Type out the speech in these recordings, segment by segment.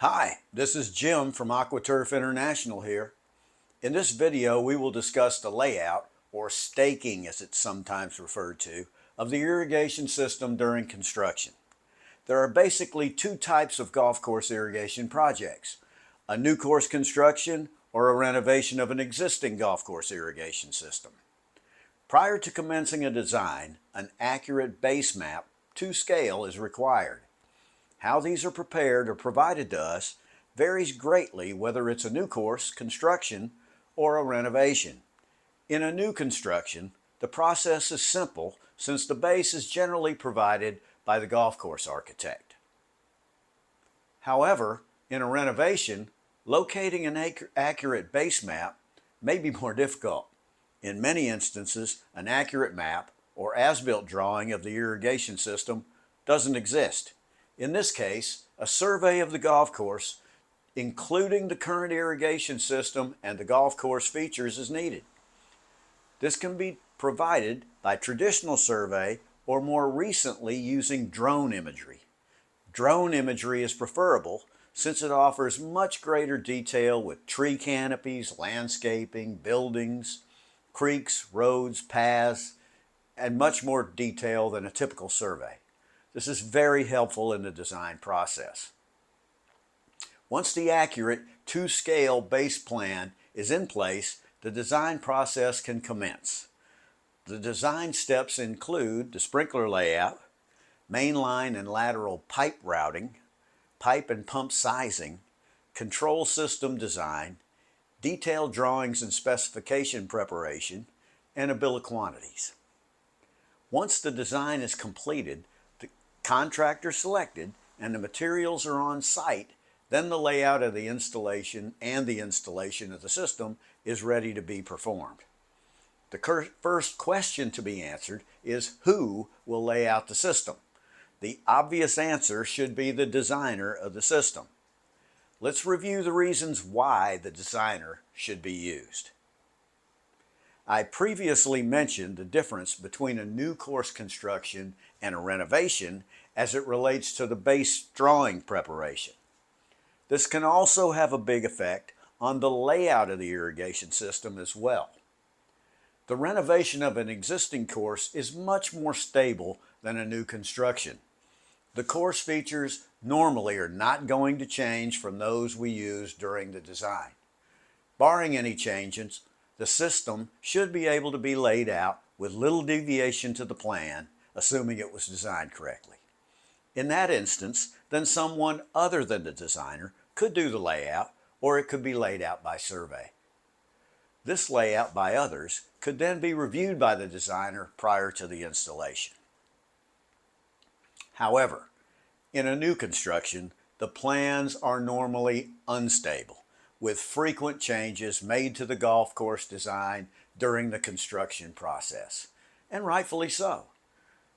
Hi, this is Jim from Aqua International here. In this video, we will discuss the layout, or staking as it's sometimes referred to, of the irrigation system during construction. There are basically two types of golf course irrigation projects: a new course construction or a renovation of an existing golf course irrigation system. Prior to commencing a design, an accurate base map to scale is required. How these are prepared or provided to us varies greatly whether it's a new course, construction, or a renovation. In a new construction, the process is simple since the base is generally provided by the golf course architect. However, in a renovation, locating an accurate base map may be more difficult. In many instances, an accurate map or as-built drawing of the irrigation system doesn't exist. In this case, a survey of the golf course, including the current irrigation system and the golf course features, is needed. This can be provided by traditional survey or more recently using drone imagery. Drone imagery is preferable since it offers much greater detail with tree canopies, landscaping, buildings, creeks, roads, paths, and much more detail than a typical survey. This is very helpful in the design process. Once the accurate to-scale base plan is in place, the design process can commence. The design steps include the sprinkler layout, mainline and lateral pipe routing, pipe and pump sizing, control system design, detailed drawings and specification preparation, and a bill of quantities. Once the design is completed, the contractor selected, and the materials are on site, then the layout of the installation and the installation of the system is ready to be performed. The first question to be answered is who will lay out the system? The obvious answer should be the designer of the system. Let's review the reasons why the designer should be used. I previously mentioned the difference between a new course construction and a renovation as it relates to the base drawing preparation. This can also have a big effect on the layout of the irrigation system as well. The renovation of an existing course is much more stable than a new construction. The course features normally are not going to change from those we used during the design. Barring any changes, the system should be able to be laid out with little deviation to the plan, assuming it was designed correctly. In that instance, then someone other than the designer could do the layout, or it could be laid out by survey. This layout by others could then be reviewed by the designer prior to the installation. However, in a new construction, the plans are normally unstable, with frequent changes made to the golf course design during the construction process, and rightfully so.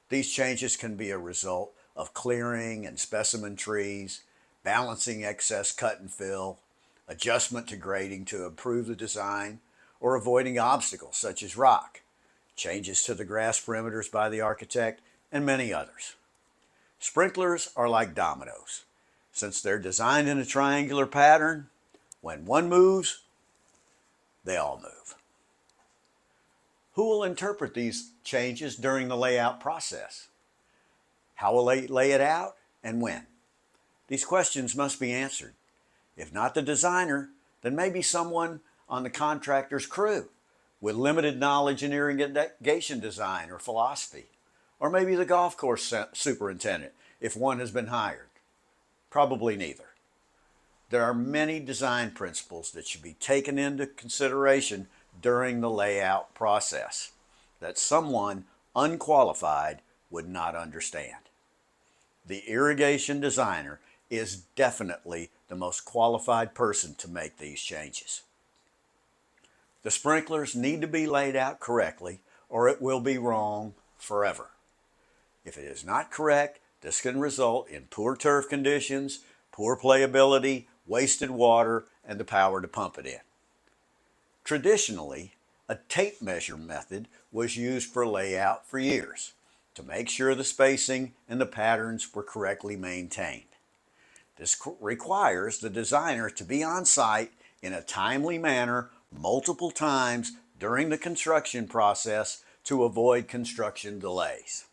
These changes can be a result of clearing and specimen trees, balancing excess cut and fill, adjustment to grading to improve the design, or avoiding obstacles such as rock, changes to the grass perimeters by the architect, and many others. Sprinklers are like dominoes. Since they're designed in a triangular pattern, when one moves, they all move. Who will interpret these changes during the layout process? How will they lay it out and when? These questions must be answered. If not the designer, then maybe someone on the contractor's crew with limited knowledge in irrigation design or philosophy, or maybe the golf course superintendent if one has been hired. Probably neither. There are many design principles that should be taken into consideration during the layout process that someone unqualified would not understand. The irrigation designer is definitely the most qualified person to make these changes. The sprinklers need to be laid out correctly or it will be wrong forever. If it is not correct, this can result in poor turf conditions, poor playability, wasted water, and the power to pump it in. Traditionally, a tape measure method was used for layout for years to make sure the spacing and the patterns were correctly maintained. This requires the designer to be on site in a timely manner multiple times during the construction process to avoid construction delays.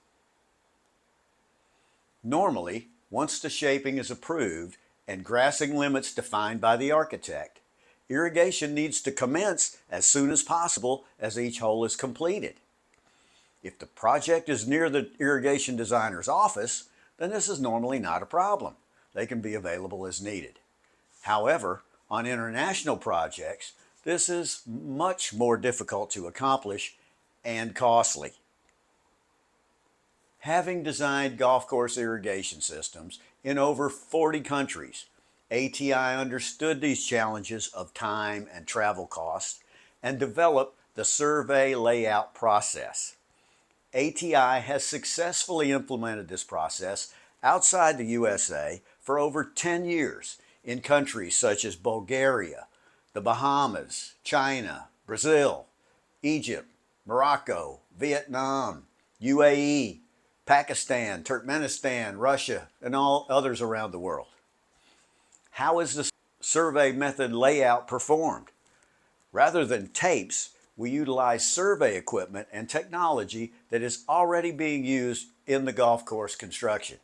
Normally, once the shaping is approved and grassing limits defined by the architect, irrigation needs to commence as soon as possible as each hole is completed. If the project is near the irrigation designer's office, then this is normally not a problem. They can be available as needed. However, on international projects, this is much more difficult to accomplish and costly. Having designed golf course irrigation systems in over 40 countries, ATI understood these challenges of time and travel costs and developed the survey layout process. ATI has successfully implemented this process outside the USA for over 10 years in countries such as Bulgaria, the Bahamas, China, Brazil, Egypt, Morocco, Vietnam, UAE, Pakistan, Turkmenistan, Russia, and all others around the world. How is the survey method layout performed? Rather than tapes, we utilize survey equipment and technology that is already being used in the golf course construction.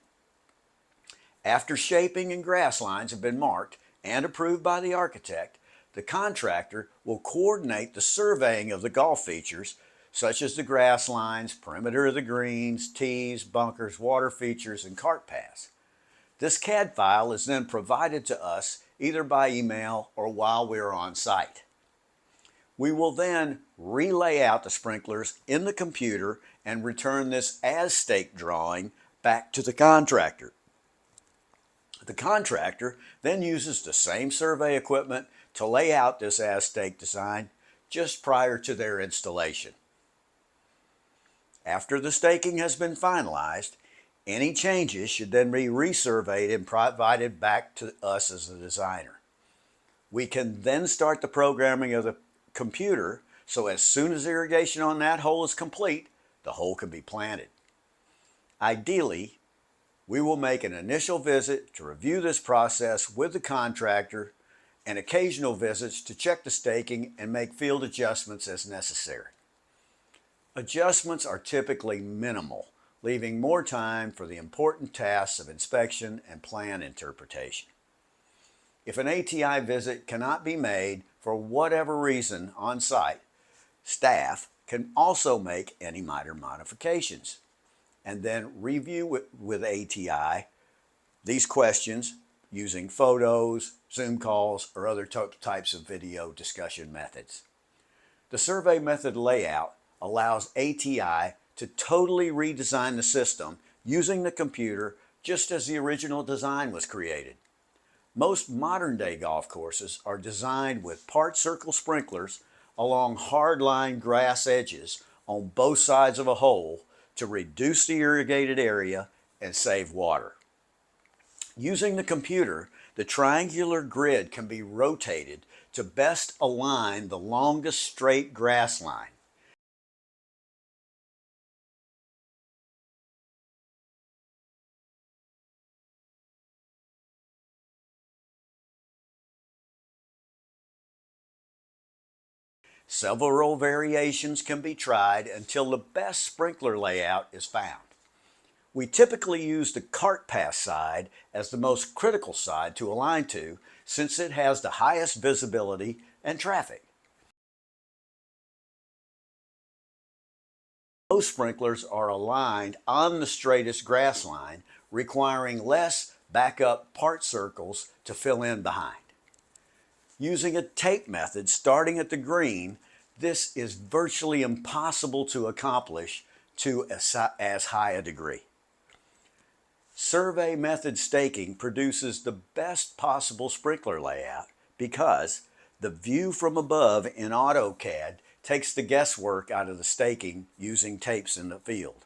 After shaping and grass lines have been marked and approved by the architect, the contractor will coordinate the surveying of the golf features such as the grass lines, perimeter of the greens, tees, bunkers, water features, and cart paths. This CAD file is then provided to us either by email or while we are on site. We will then relay out the sprinklers in the computer and return this as-stake drawing back to the contractor. The contractor then uses the same survey equipment to lay out this as-stake design just prior to their installation. After the staking has been finalized, any changes should then be resurveyed and provided back to us as the designer. We can then start the programming of the computer, so as soon as irrigation on that hole is complete, the hole can be planted. Ideally, we will make an initial visit to review this process with the contractor and occasional visits to check the staking and make field adjustments as necessary. Adjustments are typically minimal, leaving more time for the important tasks of inspection and plan interpretation. If an ATI visit cannot be made for whatever reason on site, staff can also make any minor modifications and then review with ATI these questions using photos, Zoom calls, or other types of video discussion methods. The survey method layout allows ATI to totally redesign the system using the computer just as the original design was created. Most modern-day golf courses are designed with part circle sprinklers along hard-line grass edges on both sides of a hole to reduce the irrigated area and save water. Using the computer, the triangular grid can be rotated to best align the longest straight grass line. Several variations can be tried until the best sprinkler layout is found. We typically use the cart path side as the most critical side to align to, since it has the highest visibility and traffic. Most sprinklers are aligned on the straightest grass line, requiring less backup part circles to fill in behind. Using a tape method starting at the green, this is virtually impossible to accomplish to as high a degree. Survey method staking produces the best possible sprinkler layout because the view from above in AutoCAD takes the guesswork out of the staking using tapes in the field.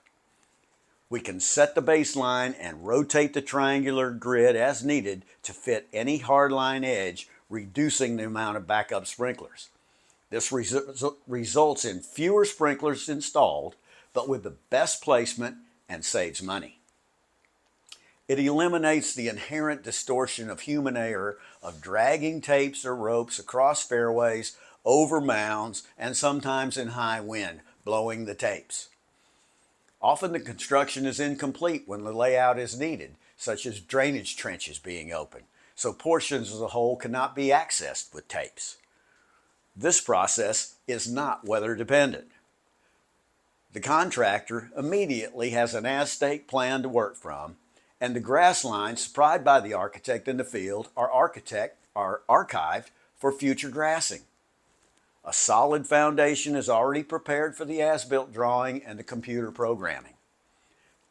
We can set the baseline and rotate the triangular grid as needed to fit any hardline edge, reducing the amount of backup sprinklers. This results in fewer sprinklers installed, but with the best placement and saves money. It eliminates the inherent distortion of human error of dragging tapes or ropes across fairways, over mounds, and sometimes in high wind, blowing the tapes. Often the construction is incomplete when the layout is needed, such as drainage trenches being open, so portions of the hole cannot be accessed with tapes. This process is not weather dependent. The contractor immediately has an as-state plan to work from, and the grass lines supplied by the architect in the field are archived for future grassing. A solid foundation is already prepared for the as-built drawing and the computer programming.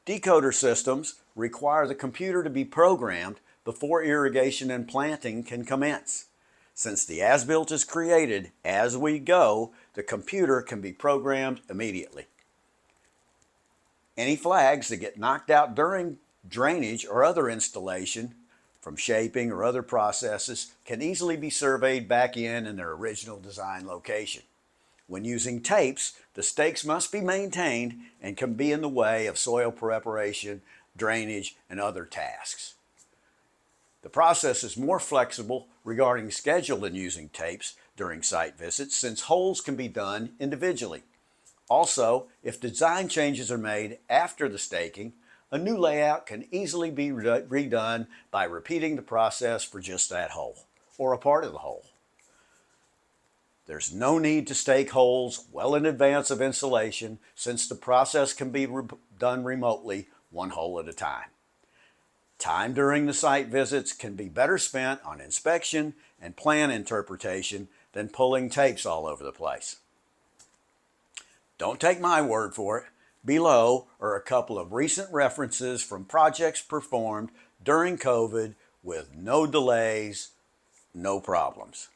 Decoder systems require the computer to be programmed before irrigation and planting can commence. Since the as-built is created as we go, the computer can be programmed immediately. Any flags that get knocked out during drainage or other installation from shaping or other processes can easily be surveyed back in their original design location. When using tapes, the stakes must be maintained and can be in the way of soil preparation, drainage, and other tasks. The process is more flexible regarding schedule than using tapes during site visits, since holes can be done individually. Also, if design changes are made after the staking, a new layout can easily be redone by repeating the process for just that hole, or a part of the hole. There's no need to stake holes well in advance of installation, since the process can be done remotely, one hole at a time. Time during the site visits can be better spent on inspection and plan interpretation than pulling tapes all over the place. Don't take my word for it. Below are a couple of recent references from projects performed during COVID with no delays, no problems.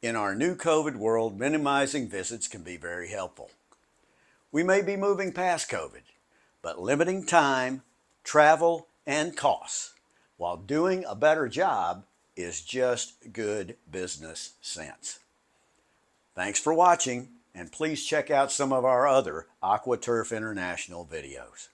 In our new COVID world, minimizing visits can be very helpful. We may be moving past COVID, but limiting time, travel, and costs while doing a better job is just good business sense. Thanks for watching, and please check out some of our other Aqua Turf International videos.